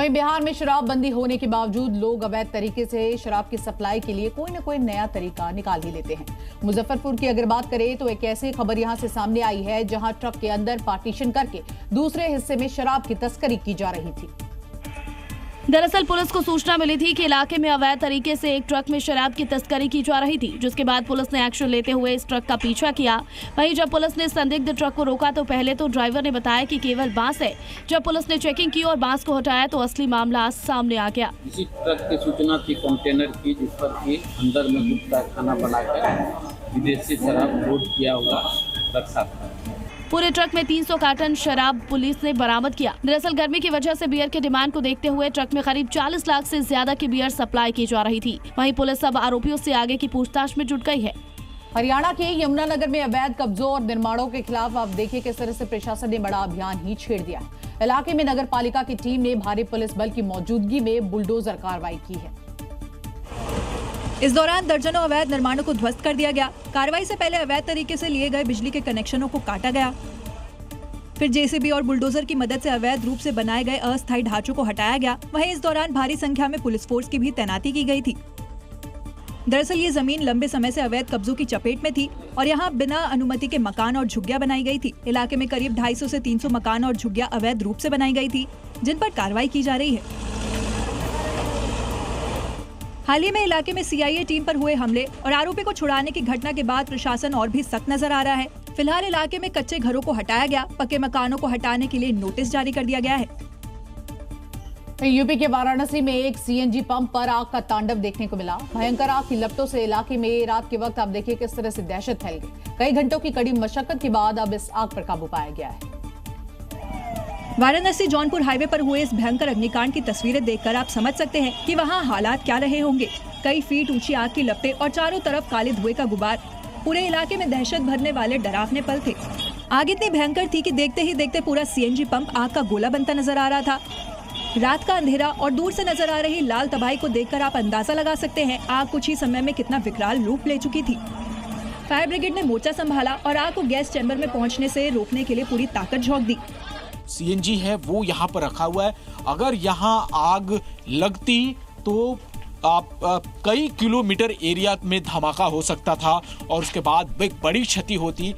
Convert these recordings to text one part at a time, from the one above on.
वहीं बिहार में शराबबंदी होने के बावजूद लोग अवैध तरीके से शराब की सप्लाई के लिए कोई न कोई नया तरीका निकाल ही लेते हैं। मुजफ्फरपुर की अगर बात करें तो एक ऐसी खबर यहां से सामने आई है जहां ट्रक के अंदर पार्टीशन करके दूसरे हिस्से में शराब की तस्करी की जा रही थी। दरअसल पुलिस को सूचना मिली थी कि इलाके में अवैध तरीके से एक ट्रक में शराब की तस्करी की जा रही थी, जिसके बाद पुलिस ने एक्शन लेते हुए इस ट्रक का पीछा किया। वहीं जब पुलिस ने संदिग्ध ट्रक को रोका तो पहले तो ड्राइवर ने बताया कि केवल बांस है। जब पुलिस ने चेकिंग की और बांस को हटाया तो असली मामला सामने आ गया। इसी ट्रक की सूचना थी कंटेनर की, जिस पर कि अंदर में गुप्ता खाना बनाकर विदेशी शराब लोड किया हुआ रखा था। पूरे ट्रक में 300 कार्टन शराब पुलिस ने बरामद किया। दरअसल गर्मी की वजह से बियर के डिमांड को देखते हुए ट्रक में करीब 40 लाख से ज्यादा की बियर सप्लाई की जा रही थी। वहीं पुलिस अब आरोपियों से आगे की पूछताछ में जुट गई है। हरियाणा के यमुनानगर में अवैध कब्जों और निर्माणों के खिलाफ आप देखिए किस तरह से प्रशासन ने बड़ा अभियान ही छेड़ दिया है। इलाके में नगर पालिका की टीम ने भारी पुलिस बल की मौजूदगी में बुलडोजर कार्रवाई की है। इस दौरान दर्जनों अवैध निर्माणों को ध्वस्त कर दिया गया। कार्रवाई से पहले अवैध तरीके से लिए गए बिजली के कनेक्शनों को काटा गया, फिर जेसीबी और बुलडोजर की मदद से अवैध रूप से बनाए गए अस्थायी ढांचों को हटाया गया। वहीं इस दौरान भारी संख्या में पुलिस फोर्स की भी तैनाती की गई थी। दरअसल ये जमीन लंबे समय से अवैध कब्जों की चपेट में थी और यहाँ बिना अनुमति के मकान और झुग्गियां बनाई गई थी। इलाके में करीब 250 से 300 मकान और झुग्गियां अवैध रूप से बनाई गई थी, जिन पर कार्रवाई की जा रही है। हाल ही में इलाके में सीआईए टीम पर हुए हमले और आरोपी को छुड़ाने की घटना के बाद प्रशासन और भी सख्त नजर आ रहा है। फिलहाल इलाके में कच्चे घरों को हटाया गया, पक्के मकानों को हटाने के लिए नोटिस जारी कर दिया गया है। यूपी के वाराणसी में एक सीएनजी पंप पर आग का तांडव देखने को मिला। भयंकर आग की लपटों से इलाके में रात के वक्त आप देखिए किस तरह से दहशत फैल गई। कई घंटों की कड़ी मशक्कत के बाद अब इस आग पर काबू पाया गया है। वाराणसी जौनपुर हाईवे पर हुए इस भयंकर अग्निकांड की तस्वीरें देखकर आप समझ सकते हैं कि वहां हालात क्या रहे होंगे। कई फीट ऊंची आग की लपटें और चारों तरफ काले धुएं का गुबार। पूरे इलाके में दहशत भरने वाले डरावने पल थे। आग इतनी भयंकर थी कि देखते ही देखते पूरा सीएनजी पंप आग का गोला बनता नजर आ रहा था। रात का अंधेरा और दूर से नजर आ रही लाल तबाही को देखकर आप अंदाजा लगा सकते हैं आग कुछ ही समय में कितना विकराल रूप ले चुकी थी। फायर ब्रिगेड ने मोर्चा संभाला और आग को गैस चैम्बर में पहुंचने से रोकने के लिए पूरी ताकत झोंक दी। सीएनजी है वो यहाँ पर रखा हुआ है। अगर यहाँ आग लगती तो कई किलोमीटर एरिया में धमाका हो सकता था और उसके बाद एक बड़ी क्षति होती।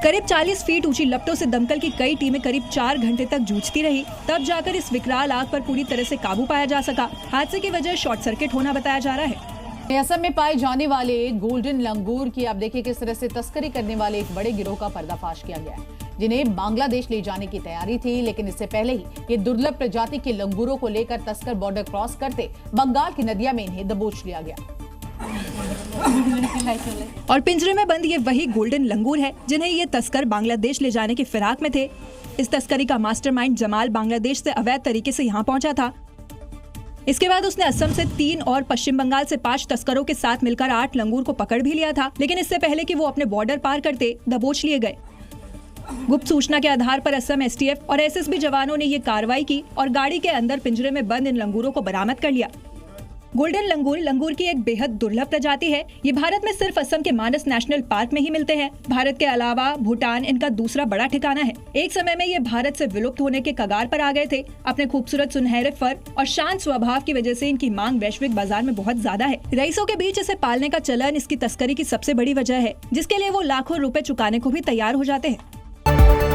करीब 40 फीट ऊंची लपटों से दमकल की कई टीमें करीब 4 घंटे तक जूझती रही, तब जाकर इस विकराल आग पर पूरी तरह से काबू पाया जा सका। हादसे की वजह शॉर्ट सर्किट होना बताया जा रहा है। असम में पाए जाने वाले गोल्डन लंगूर की आप देखिए किस तरह से तस्करी करने वाले एक बड़े गिरोह का पर्दाफाश किया गया है, जिन्हें बांग्लादेश ले जाने की तैयारी थी। लेकिन इससे पहले ही ये दुर्लभ प्रजाति के लंगूरों को लेकर तस्कर बॉर्डर क्रॉस करते बंगाल की नदियां में इन्हें दबोच लिया गया। और पिंजरे में बंद ये वही गोल्डन लंगूर है जिन्हें ये तस्कर बांग्लादेश ले जाने की फिराक में थे। इस तस्करी का मास्टरमाइंड जमाल बांग्लादेश से अवैध तरीके से यहाँ पहुंचा था। इसके बाद उसने असम से 3 और पश्चिम बंगाल से 5 तस्करों के साथ मिलकर 8 लंगूर को पकड़ भी लिया था। लेकिन इससे पहले कि वो अपने बॉर्डर पार करते दबोच लिए गए। गुप्त सूचना के आधार पर असम एसटीएफ और एसएसबी जवानों ने ये कार्रवाई की और गाड़ी के अंदर पिंजरे में बंद इन लंगूरों को बरामद कर लिया। गोल्डन लंगूर की एक बेहद दुर्लभ प्रजाति है। ये भारत में सिर्फ असम के मानस नेशनल पार्क में ही मिलते हैं। भारत के अलावा भूटान इनका दूसरा बड़ा ठिकाना है। एक समय में ये भारत से विलुप्त होने के कगार पर आ गए थे। अपने खूबसूरत सुनहरे फर और शांत स्वभाव की वजह से इनकी मांग वैश्विक बाजार में बहुत ज्यादा है। रईसों के बीच इसे पालने का चलन इसकी तस्करी की सबसे बड़ी वजह है, जिसके लिए वो लाखों रुपए चुकाने को भी तैयार हो जाते हैं।